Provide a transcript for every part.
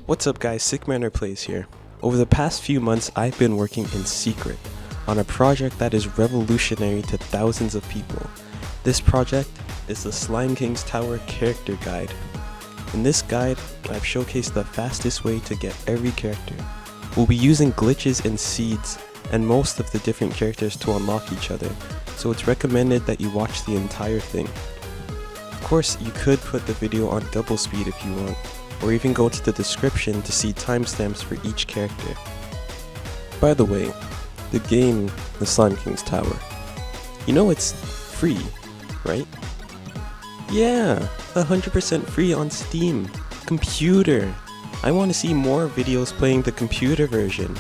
What's up guys, Sickmmaner Plays here. Over the past few months I've been working in secret on a project that is revolutionary to thousands of people. This project is the Slimeking's Tower Character Guide. In this guide, I've showcased the fastest way to get every character. We'll be using glitches and seeds and most of the different characters to unlock each other, so it's recommended that you watch the entire thing. Of course, you could put the video on double speed if you want, or even go to the description to see timestamps for each character. By the way, the game, the Slimeking's Tower, you know it's free, right? Yeah, 100% free on Steam. Computer. I want to see more videos playing the computer version.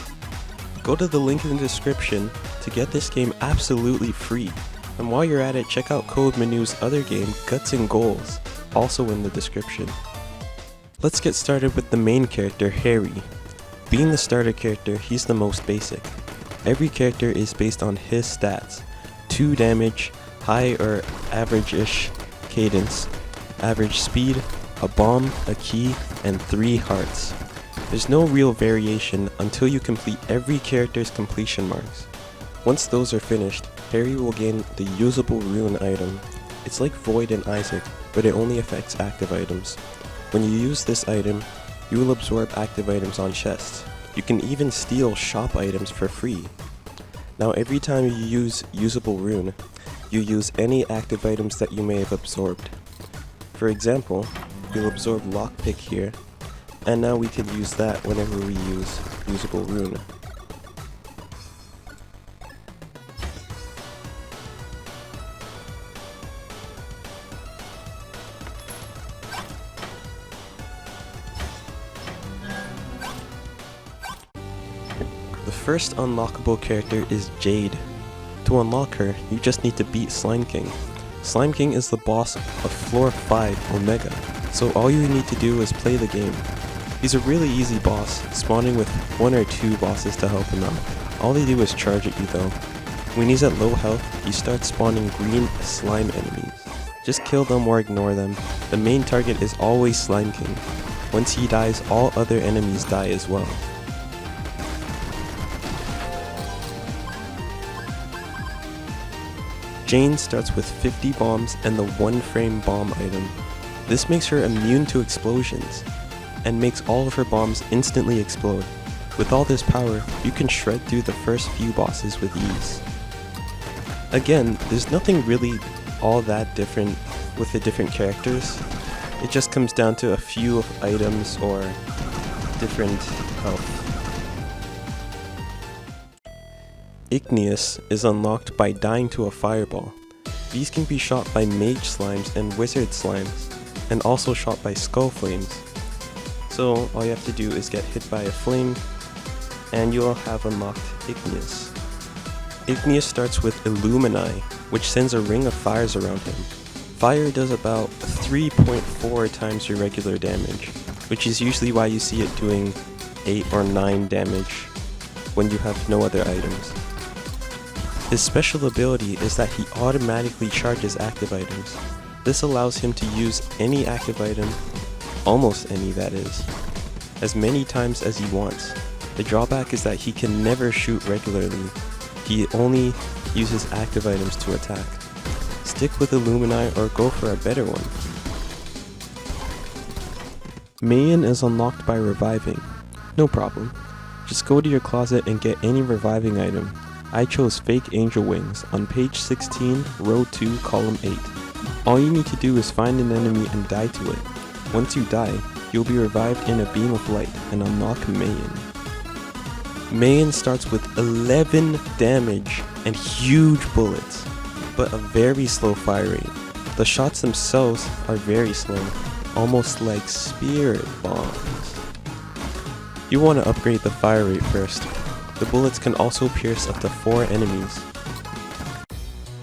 Go to the link in the description to get this game absolutely free. And while you're at it, check out Code Menu's other game, Guts and Goals, also in the description. Let's get started with the main character, Hairry. Being the starter character, he's the most basic. Every character is based on his stats: 2 damage, high or average-ish cadence, average speed, a bomb, a key, and 3 hearts. There's no real variation until you complete every character's completion marks. Once those are finished, Hairry will gain the usable rune item. It's like Void and Isaac, but it only affects active items. When you use this item, you will absorb active items on chests. You can even steal shop items for free. Now every time you use usable rune, you use any active items that you may have absorbed. For example, you'll absorb lockpick here, and now we can use that whenever we use usable rune. The first unlockable character is Jade. To unlock her, you just need to beat Slimeking. Slimeking is the boss of floor 5 Omega, so all you need to do is play the game. He's a really easy boss, spawning with 1 or 2 bosses to help him out. All they do is charge at you though. When he's at low health, he starts spawning green slime enemies. Just kill them or ignore them. The main target is always Slimeking. Once he dies, all other enemies die as well. Jade starts with 50 bombs and the 1-frame bomb item. This makes her immune to explosions, and makes all of her bombs instantly explode. With all this power, you can shred through the first few bosses with ease. Again, there's nothing really all that different with the different characters. It just comes down to a few items or different health. Igneous is unlocked by dying to a fireball. These can be shot by mage slimes and wizard slimes, and also shot by skull flames. So all you have to do is get hit by a flame, and you'll have unlocked Igneous. Igneous starts with Illumini, which sends a ring of fires around him. Fire does about 3.4 times your regular damage, which is usually why you see it doing 8 or 9 damage when you have no other items. His special ability is that he automatically charges active items. This allows him to use any active item, almost any that is, as many times as he wants. The drawback is that he can never shoot regularly. He only uses active items to attack. Stick with Illumini or go for a better one. Maiyan is unlocked by reviving. No problem. Just go to your closet and get any reviving item. I chose Fake Angel Wings on page 16, row 2, column 8. All you need to do is find an enemy and die to it. Once you die, you'll be revived in a beam of light and unlock Maiyan. Maiyan starts with 11 damage and huge bullets, but a very slow fire rate. The shots themselves are very slow, almost like spirit bombs. You want to upgrade the fire rate first. The bullets can also pierce up to 4 enemies.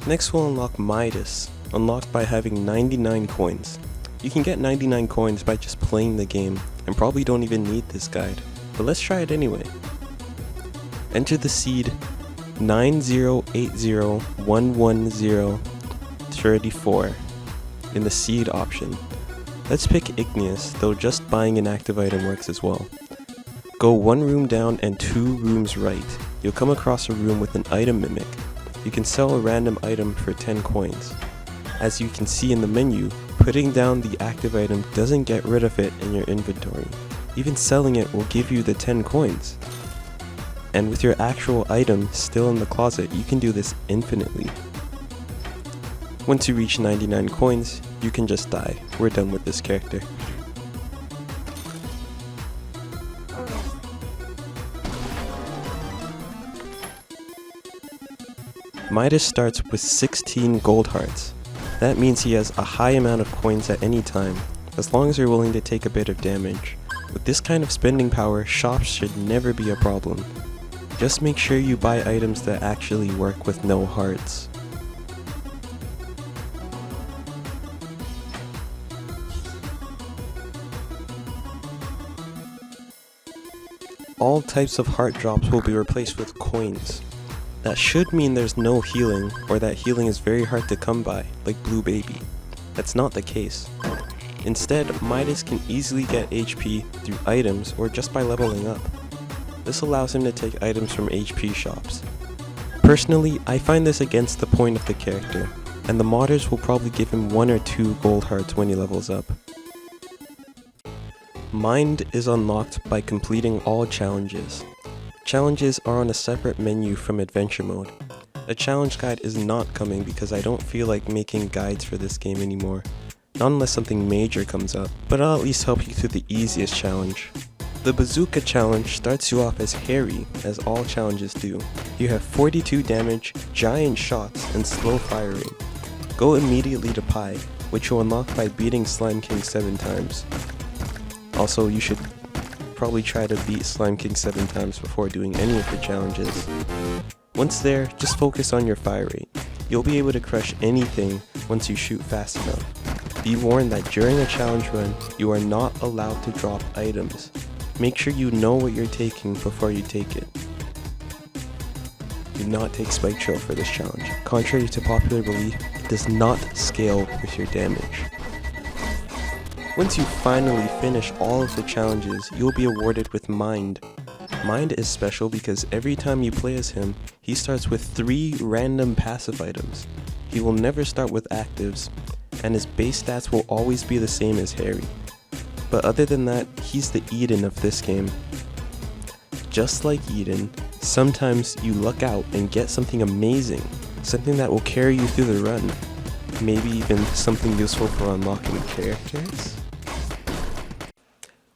Next we'll unlock Midas, unlocked by having 99 coins. You can get 99 coins by just playing the game, and probably don't even need this guide, but let's try it anyway. Enter the seed 908011034 in the seed option. Let's pick Igneous, though just buying an active item works as well. Go 1 room down and 2 rooms right. You'll come across a room with an item mimic. You can sell a random item for 10 coins. As you can see in the menu, putting down the active item doesn't get rid of it in your inventory. Even selling it will give you the 10 coins. And with your actual item still in the closet, you can do this infinitely. Once you reach 99 coins, you can just die. We're done with this character. Midas starts with 16 gold hearts. That means he has a high amount of coins at any time, as long as you're willing to take a bit of damage. With this kind of spending power, shops should never be a problem. Just make sure you buy items that actually work with no hearts. All types of heart drops will be replaced with coins. That should mean there's no healing, or that healing is very hard to come by, like Blue Baby. That's not the case. Instead, Midas can easily get HP through items or just by leveling up. This allows him to take items from HP shops. Personally, I find this against the point of the character, and the modders will probably give him 1 or 2 gold hearts when he levels up. Mind is unlocked by completing all challenges. Challenges are on a separate menu from adventure mode. A challenge guide is not coming because I don't feel like making guides for this game anymore. Not unless something major comes up, but I'll at least help you through the easiest challenge. The bazooka challenge starts you off as Hairry, as all challenges do. You have 42 damage, giant shots, and slow firing. Go immediately to Pie, which you'll unlock by beating Slimeking 7 times. Also, you should probably try to beat Slimeking 7 times before doing any of the challenges. Once there, just focus on your fire rate. You'll be able to crush anything once you shoot fast enough. Be warned that during a challenge run, you are not allowed to drop items. Make sure you know what you're taking before you take it. Do not take Spike Trail for this challenge. Contrary to popular belief, it does not scale with your damage. Once you finally finish all of the challenges, you'll be awarded with Mind. Mind is special because every time you play as him, he starts with 3 random passive items. He will never start with actives, and his base stats will always be the same as Hairry. But other than that, he's the Eden of this game. Just like Eden, sometimes you luck out and get something amazing, something that will carry you through the run. Maybe even something useful for unlocking characters?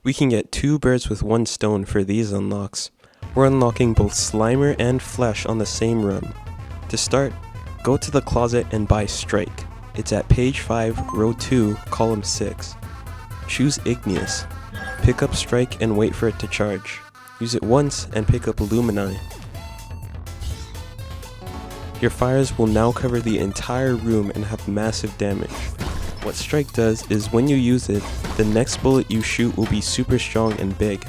We can get 2 birds with 1 stone for these unlocks. We're unlocking both Slimer and Flesh on the same run. To start, go to the closet and buy Strike. It's at page 5, row 2, column 6. Choose Igneous. Pick up Strike and wait for it to charge. Use it once and pick up Illumini. Your fires will now cover the entire room and have massive damage. What Strike does is when you use it, the next bullet you shoot will be super strong and big.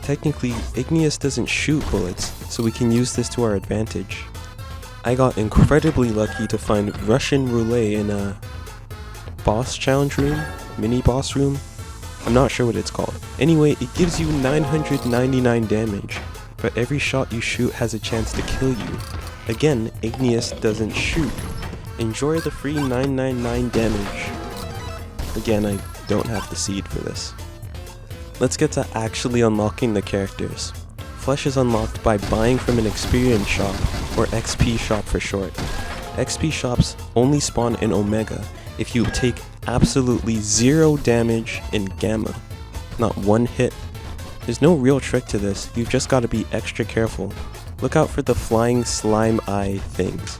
Technically, Igneous doesn't shoot bullets, so we can use this to our advantage. I got incredibly lucky to find Russian Roulette in a boss challenge room, mini boss room. I'm not sure what it's called. Anyway, it gives you 999 damage, but every shot you shoot has a chance to kill you. Again, Igneous doesn't shoot. Enjoy the free 999 damage. Again, I don't have the seed for this. Let's get to actually unlocking the characters. Flesh is unlocked by buying from an experience shop, or XP shop for short. XP shops only spawn in Omega if you take absolutely 0 damage in Gamma. Not 1 hit. There's no real trick to this, you've just got to be extra careful. Look out for the flying slime eye things,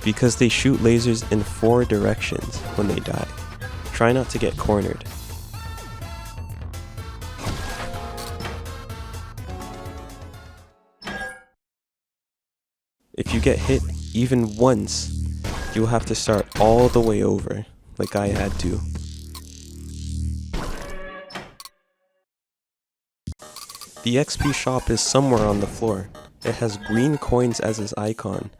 because they shoot lasers in 4 directions when they die. Try not to get cornered. If you get hit even once, you'll have to start all the way over, like I had to. The XP shop is somewhere on the floor. It has green coins as its icon,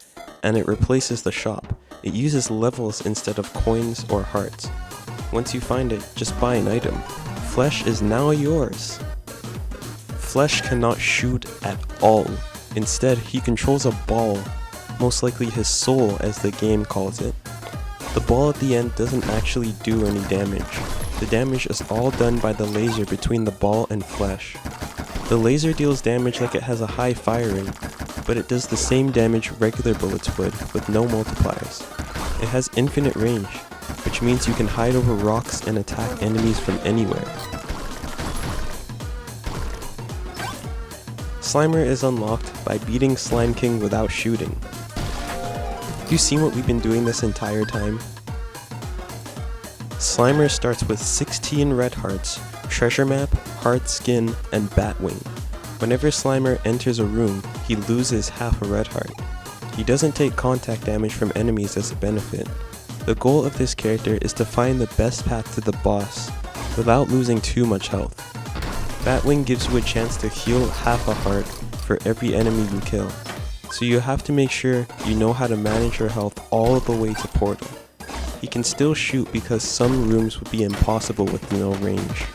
and it replaces the shop. It uses levels instead of coins or hearts. Once you find it, just buy an item. Flesh is now yours. Flesh cannot shoot at all. Instead, he controls a ball, most likely his soul as the game calls it. The ball at the end doesn't actually do any damage. The damage is all done by the laser between the ball and Flesh. The laser deals damage like it has a high fire rate, but it does the same damage regular bullets would with no multipliers. It has infinite range, which means you can hide over rocks and attack enemies from anywhere. Slimer is unlocked by beating Slimeking without shooting. You seen what we've been doing this entire time? Slimer starts with 16 red hearts, treasure map, hard skin, and batwing. Whenever Slimer enters a room, he loses half a red heart. He doesn't take contact damage from enemies as a benefit. The goal of this character is to find the best path to the boss without losing too much health. Batwing gives you a chance to heal half a heart for every enemy you kill, so you have to make sure you know how to manage your health all the way to Portal. He can still shoot because some rooms would be impossible with no range.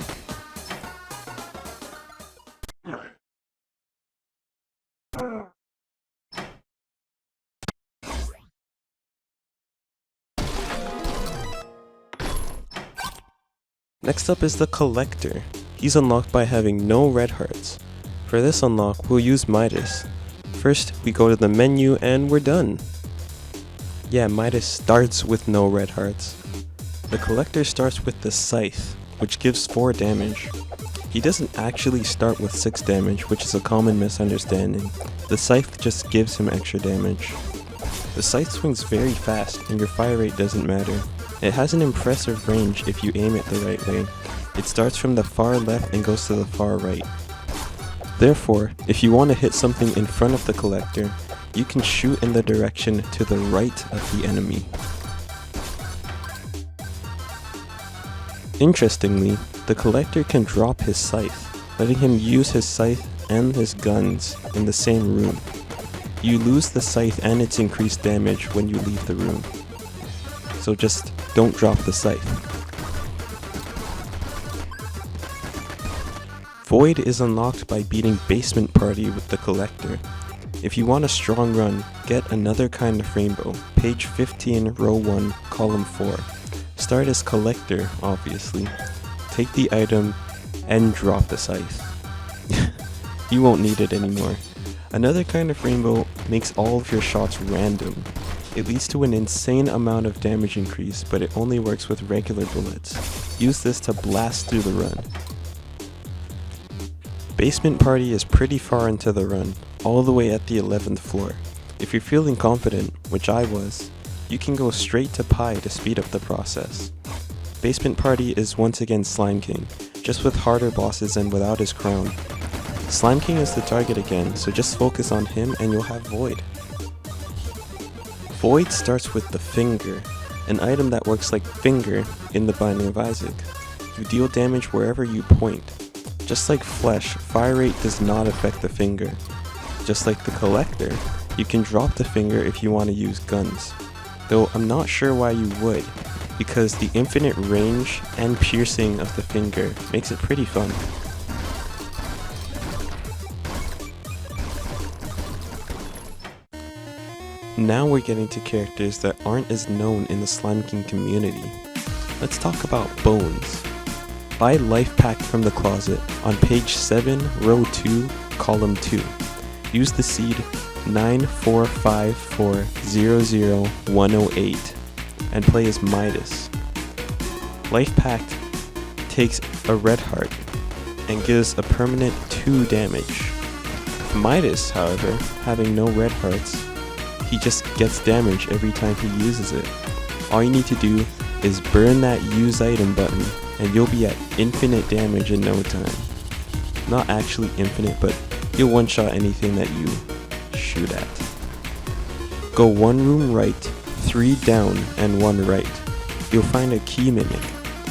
Next up is the Collector. He's unlocked by having no red hearts. For this unlock, we'll use Midas. First, we go to the menu and we're done. Yeah, Midas starts with no red hearts. The Collector starts with the Scythe, which gives 4 damage. He doesn't actually start with 6 damage, which is a common misunderstanding. The Scythe just gives him extra damage. The Scythe swings very fast and your fire rate doesn't matter. It has an impressive range if you aim it the right way. It starts from the far left and goes to the far right. Therefore, if you want to hit something in front of the Collector, you can shoot in the direction to the right of the enemy. Interestingly, the Collector can drop his Scythe, letting him use his Scythe and his guns in the same room. You lose the Scythe and its increased damage when you leave the room. So just don't drop the Scythe. Void is unlocked by beating Basement Party with the Collector. If you want a strong run, get Another Kind of Rainbow, page 15, row 1, column 4. Start as Collector, obviously. Take the item and drop the Scythe. You won't need it anymore. Another Kind of Rainbow makes all of your shots random. It leads to an insane amount of damage increase, but it only works with regular bullets. Use this to blast through the run. Basement Party is pretty far into the run, all the way at the 11th floor. If you're feeling confident, which I was, you can go straight to Pi to speed up the process. Basement Party is once again Slimeking, just with harder bosses and without his crown. Slimeking is the target again, so just focus on him and you'll have Void. Void starts with the Finger, an item that works like Finger in the Binding of Isaac. You deal damage wherever you point. Just like Flesh, fire rate does not affect the Finger. Just like the Collector, you can drop the Finger if you want to use guns. Though I'm not sure why you would, because the infinite range and piercing of the Finger makes it pretty fun. Now we're getting to characters that aren't as known in the Slimeking community. Let's talk about Bones. Buy Life Pack from the closet on page 7, row 2, column 2. Use the seed 945400108 and play as Midas. Life Pact takes a red heart and gives a permanent 2 damage. Midas, however, having no red hearts, he just gets damage every time he uses it. All you need to do is burn that use item button and you'll be at infinite damage in no time. Not actually infinite, but you'll one-shot anything that you shoot at. Go 1 room right, 3 down, and 1 right. You'll find a key mimic.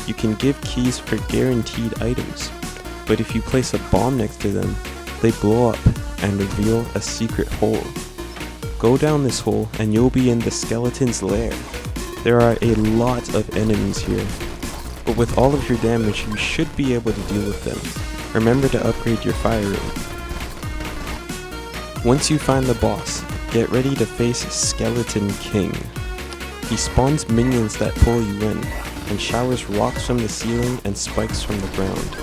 You can give keys for guaranteed items, but if you place a bomb next to them, they blow up and reveal a secret hole. Go down this hole and you'll be in the skeleton's lair. There are a lot of enemies here. but with all of your damage you should be able to deal with them. Remember to upgrade your fire rate. Once you find the boss, get ready to face Skeleton King. He spawns minions that pull you in, and showers rocks from the ceiling and spikes from the ground.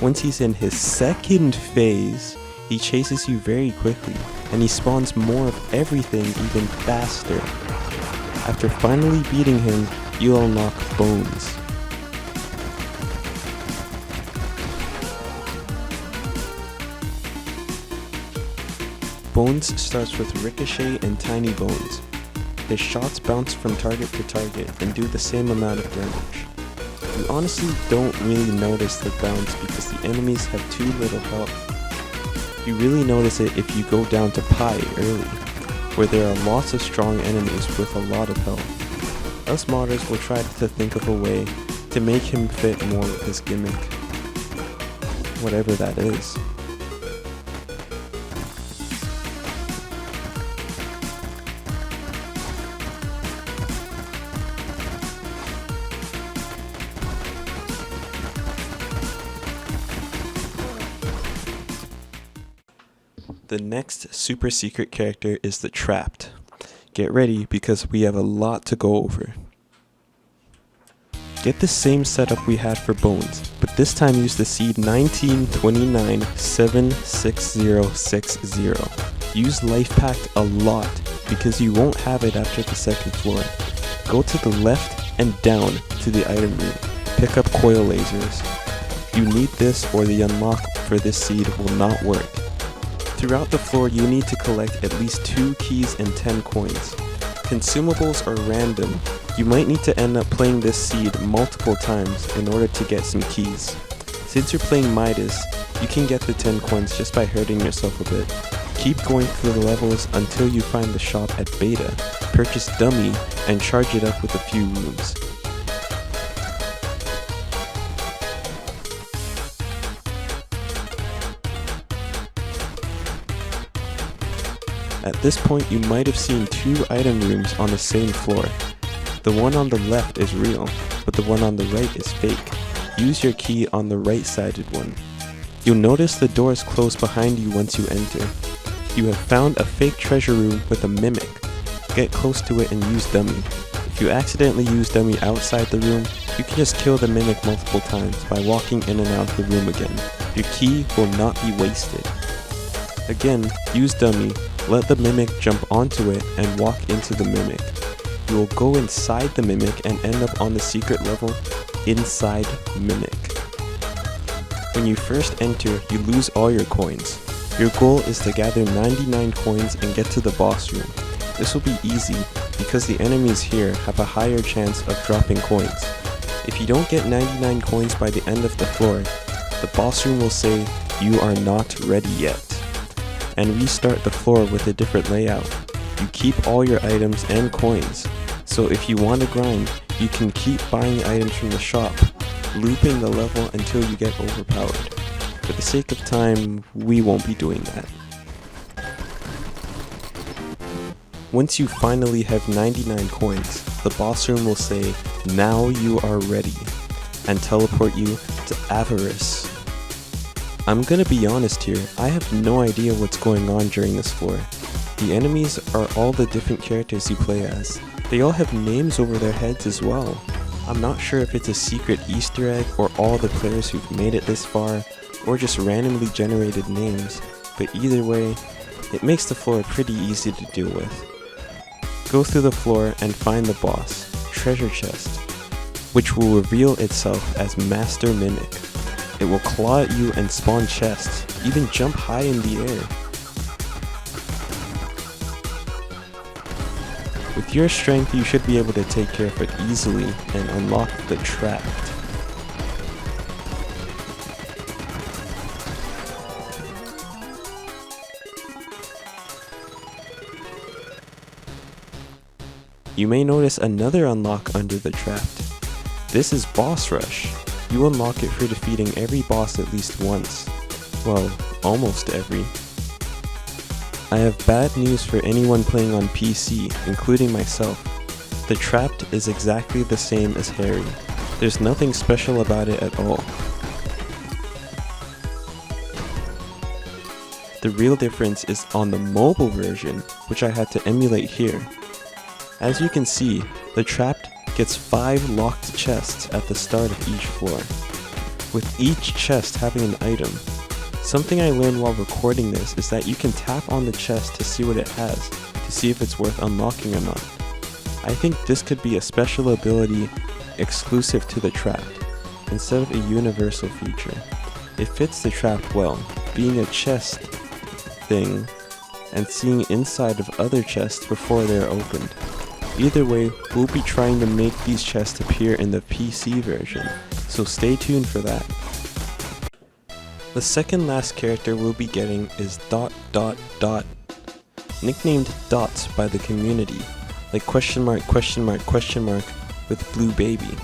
Once he's in his second phase, he chases you very quickly, and he spawns more of everything even faster. After finally beating him, you'll unlock Bones. Bones starts with Ricochet and Tiny Bones. His shots bounce from target to target and do the same amount of damage. You honestly don't really notice the bounce because the enemies have too little health. You really notice it if you go down to Pi early, where there are lots of strong enemies with a lot of health. Us modders will try to think of a way to make him fit more with his gimmick. Whatever that is. The next super secret character is the Trapped. Get ready because we have a lot to go over. Get the same setup we had for Bones, but this time use the seed 192976060. Use Life Pact a lot because you won't have it after the second floor. Go to the left and down to the item room. Pick up coil lasers. You need this or the unlock for this seed will not work. Throughout the floor you need to collect at least 2 keys and 10 coins. Consumables are random. You might need to end up playing this seed multiple times in order to get some keys. Since you're playing Midas, you can get the 10 coins just by hurting yourself a bit. Keep going through the levels until you find the shop at Beta, purchase Dummy, and charge it up with a few rooms. At this point you might have seen 2 item rooms on the same floor. The one on the left is real, but the one on the right is fake. Use your key on the right sided one. You'll notice the doors close behind you once you enter. You have found a fake treasure room with a mimic. Get close to it and use Dummy. If you accidentally use Dummy outside the room, you can just kill the mimic multiple times by walking in and out of the room again. Your key will not be wasted. Again, use Dummy, let the mimic jump onto it and walk into the mimic. You will go inside the mimic and end up on the secret level inside mimic. When you first enter, you lose all your coins. Your goal is to gather 99 coins and get to the boss room. This will be easy because the enemies here have a higher chance of dropping coins. If you don't get 99 coins by the end of the floor, the boss room will say you are not ready yet, and restart the floor with a different layout. You keep all your items and coins, so if you want to grind, you can keep buying items from the shop, looping the level until you get overpowered. For the sake of time, we won't be doing that. Once you finally have 99 coins, the boss room will say, "Now you are ready," and teleport you to Avarice. I'm gonna be honest here, I have no idea what's going on during this floor. The enemies are all the different characters you play as. They all have names over their heads as well. I'm not sure if it's a secret Easter egg or all the players who've made it this far, or just randomly generated names, but either way, it makes the floor pretty easy to deal with. Go through the floor and find the boss, Treasure Chest, which will reveal itself as Master Mimic. It will claw at you and spawn chests, even jump high in the air. With your strength, you should be able to take care of it easily and unlock the Trapped. You may notice another unlock under the Trapped. This is Boss Rush. You unlock it for defeating every boss at least once. Well, almost every. I have bad news for anyone playing on PC, including myself. The Trapped is exactly the same as Hairry. There's nothing special about it at all. The real difference is on the mobile version, which I had to emulate here. As you can see, the Trapped gets 5 locked chests at the start of each floor, with each chest having an item. Something I learned while recording this is that you can tap on the chest to see what it has, to see if it's worth unlocking or not. I think this could be a special ability exclusive to the Trapped, instead of a universal feature. It fits the Trapped well, being a chest thing and seeing inside of other chests before they're opened. Either way, we'll be trying to make these chests appear in the PC version, so stay tuned for that. The second last character we'll be getting is ... nicknamed Dots by the community, like question mark with blue baby.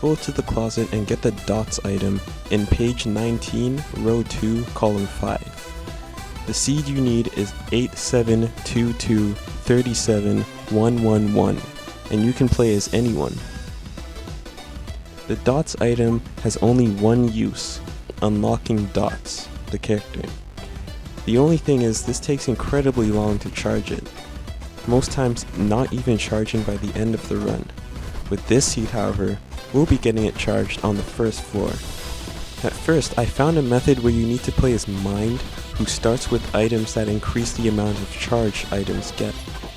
Go to the closet and get the Dots item in page 19, row 2, column 5. The seed you need is 8722371111, and you can play as anyone. The Dots item has only one use, unlocking Dots, the character. The only thing is this takes incredibly long to charge it, most times not even charging by the end of the run. With this seed, however, we'll be getting it charged on the first floor. At first, I found a method where you need to play as Mind, who starts with items that increase the amount of charge items get,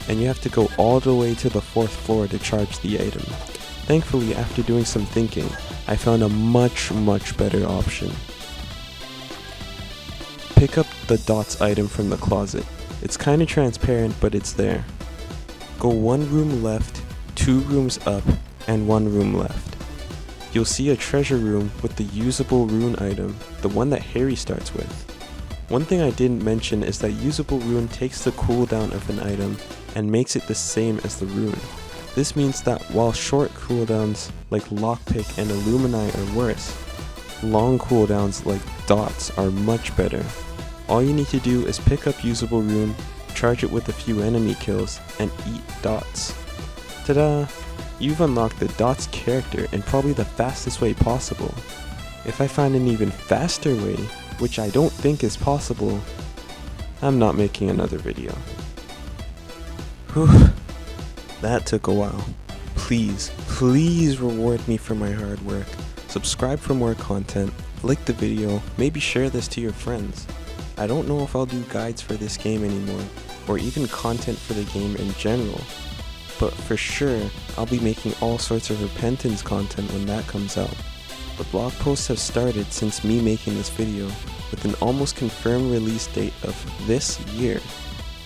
and you have to go all the way to the 4th floor to charge the item. Thankfully, after doing some thinking, I found a much better option. Pick up the Dots item from the closet. It's kinda transparent, but it's there. Go 1 room left, 2 rooms up, and 1 room left. You'll see a treasure room with the usable rune item, the one that Hairry starts with. One thing I didn't mention is that usable rune takes the cooldown of an item and makes it the same as the rune. This means that while short cooldowns like Lockpick and Illumini are worse, long cooldowns like Dots are much better. All you need to do is pick up usable rune, charge it with a few enemy kills, and eat Dots. Ta-da! You've unlocked the Dots character in probably the fastest way possible. If I find an even faster way, which I don't think is possible, I'm not making another video. Whew, that took a while. Please reward me for my hard work. Subscribe for more content, like the video, maybe share this to your friends. I don't know if I'll do guides for this game anymore, or even content for the game in general, but for sure, I'll be making all sorts of repentance content when that comes out. The blog posts have started since me making this video, with an almost confirmed release date of this year,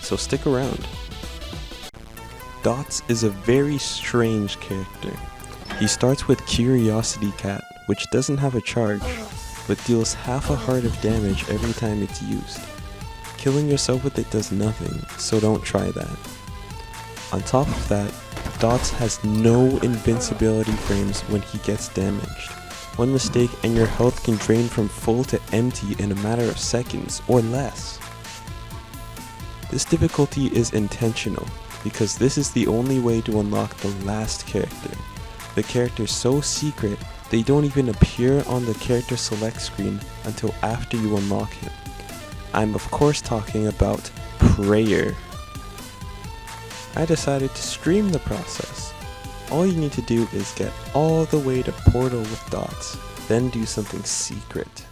so stick around. Dots is a very strange character. He starts with Curiosity Cat, which doesn't have a charge, but deals half a heart of damage every time it's used. Killing yourself with it does nothing, so don't try that. On top of that, Dots has no invincibility frames when he gets damaged. One mistake and your health can drain from full to empty in a matter of seconds or less. This difficulty is intentional, because this is the only way to unlock the last character. The character's so secret, they don't even appear on the character select screen until after you unlock him. I'm of course talking about Prayer. I decided to stream the process. All you need to do is get all the way to Portal with Dots, then do something secret.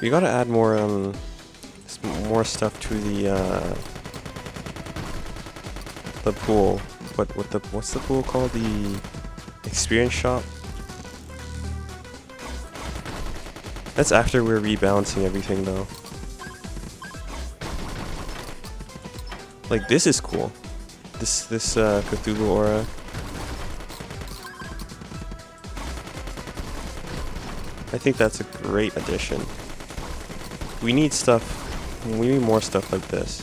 We gotta add more stuff to the pool. What's the pool called? The experience shop? That's after we're rebalancing everything though. Like, this is cool. This Cthulhu aura. I think that's a great addition. We need more stuff like this.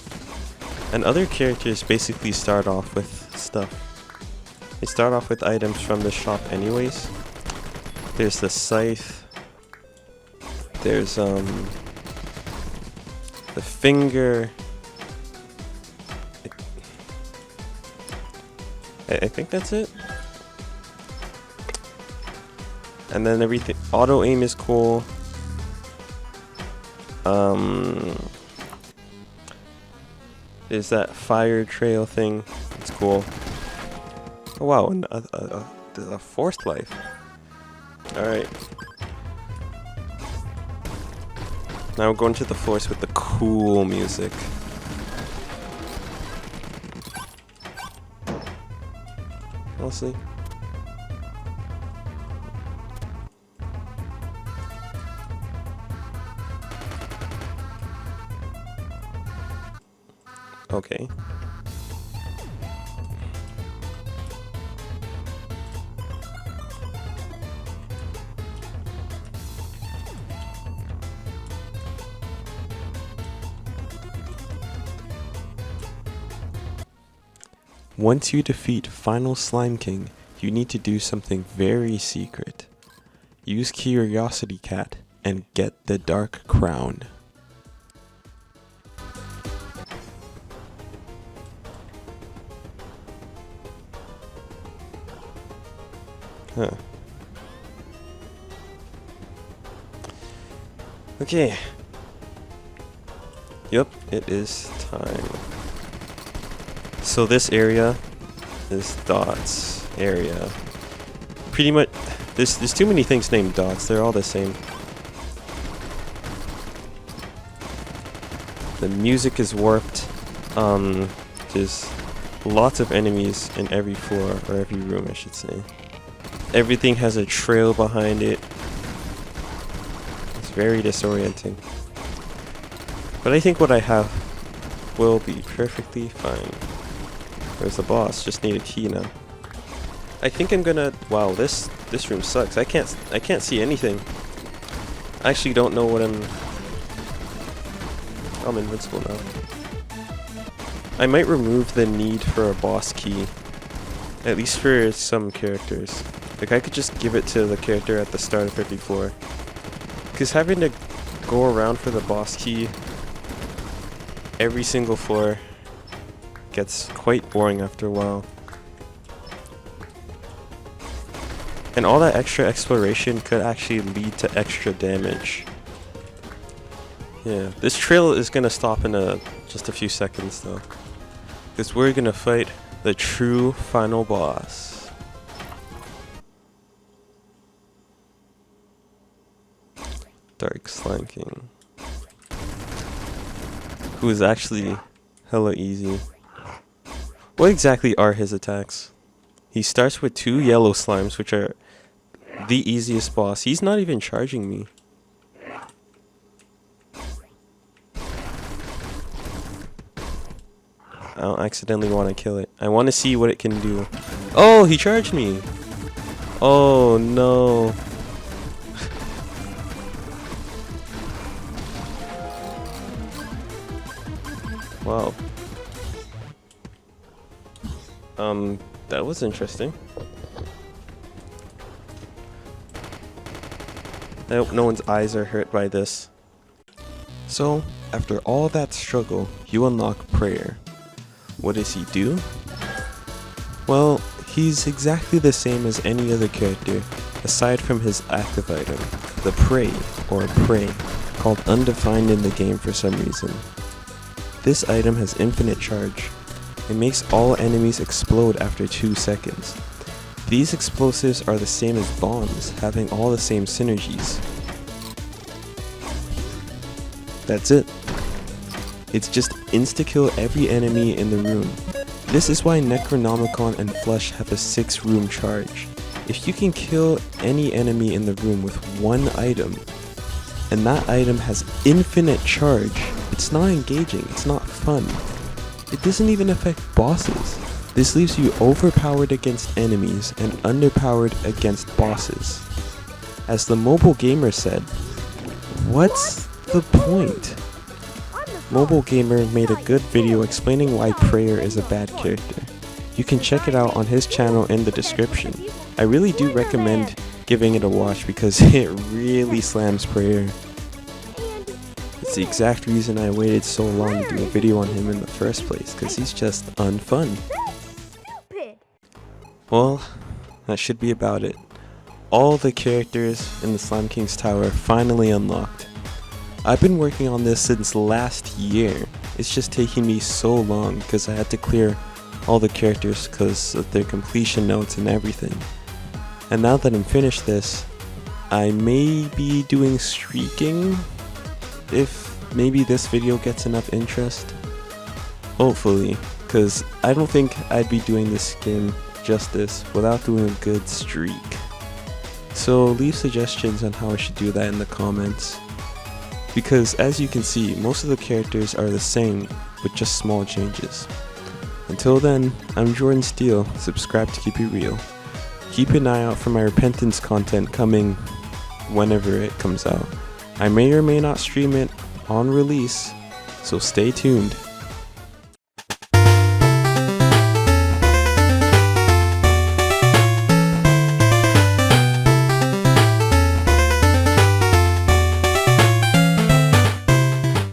And other characters basically start off with stuff. They start off with items from the shop anyways. There's the scythe. There's the the finger. I think that's it. And then everything, auto aim is cool. There's that fire trail thing. It's cool. Oh wow, and a forced life. Alright. Now we're going to the forest with the cool music. I'll see. Okay. Once you defeat Final Slimeking, you need to do something very secret. Use Curiosity Cat and get the Dark Crown. Huh. Okay. Yep, it is time. So this area, this dots area, pretty much, there's too many things named dots, they're all the same. The music is warped, there's lots of enemies in every floor, or every room I should say. Everything has a trail behind it. It's very disorienting. But I think what I have will be perfectly fine. Where's the boss? Just need a key now. I think I'm gonna... Wow, this room sucks. I can't see anything. I actually don't know what I'm invincible now. I might remove the need for a boss key. At least for some characters. Like I could just give it to the character at the start of every floor. Because having to go around for the boss key every single floor gets quite boring after a while. And all that extra exploration could actually lead to extra damage. Yeah, this trail is gonna stop in just a few seconds though. Because we're gonna fight the true final boss. Dark Slimeking. Who is actually hella easy. What exactly are his attacks? He starts with 2 yellow slimes, which are the easiest boss. He's not even charging me. I don't accidentally want to kill it. I want to see what it can do. Oh, he charged me! Oh no. Wow. That was interesting. I hope no one's eyes are hurt by this. So, after all that struggle, you unlock Prayer. What does he do? Well, he's exactly the same as any other character, aside from his active item, the Prey, or Prey, called Undefined in the game for some reason. This item has infinite charge. It makes all enemies explode after 2 seconds. These explosives are the same as bombs, having all the same synergies. That's it. It's just insta-kill every enemy in the room. This is why Necronomicon and Flush have a 6-room charge. If you can kill any enemy in the room with 1 item, and that item has infinite charge, it's not engaging, it's not fun. It doesn't even affect bosses. This leaves you overpowered against enemies and underpowered against bosses. As the Mobile Gamer said, what's the point? Mobile Gamer made a good video explaining why Prayer is a bad character. You can check it out on his channel in the description. I really do recommend giving it a watch because it really slams Prayer. It's the exact reason I waited so long to do a video on him in the first place, because he's just unfun. Well, that should be about it. All the characters in the Slimeking's tower finally unlocked. I've been working on this since last year. It's just taking me so long because I had to clear all the characters because of their completion notes and everything. And now that I'm finished this, I may be doing streaking if maybe this video gets enough interest. Hopefully, because I don't think I'd be doing this skin justice without doing a good streak. So leave suggestions on how I should do that in the comments. Because as you can see, most of the characters are the same with just small changes. Until then, I'm Jordan Steele, subscribe to keep it real. Keep an eye out for my repentance content coming whenever it comes out. I may or may not stream it on release, so stay tuned.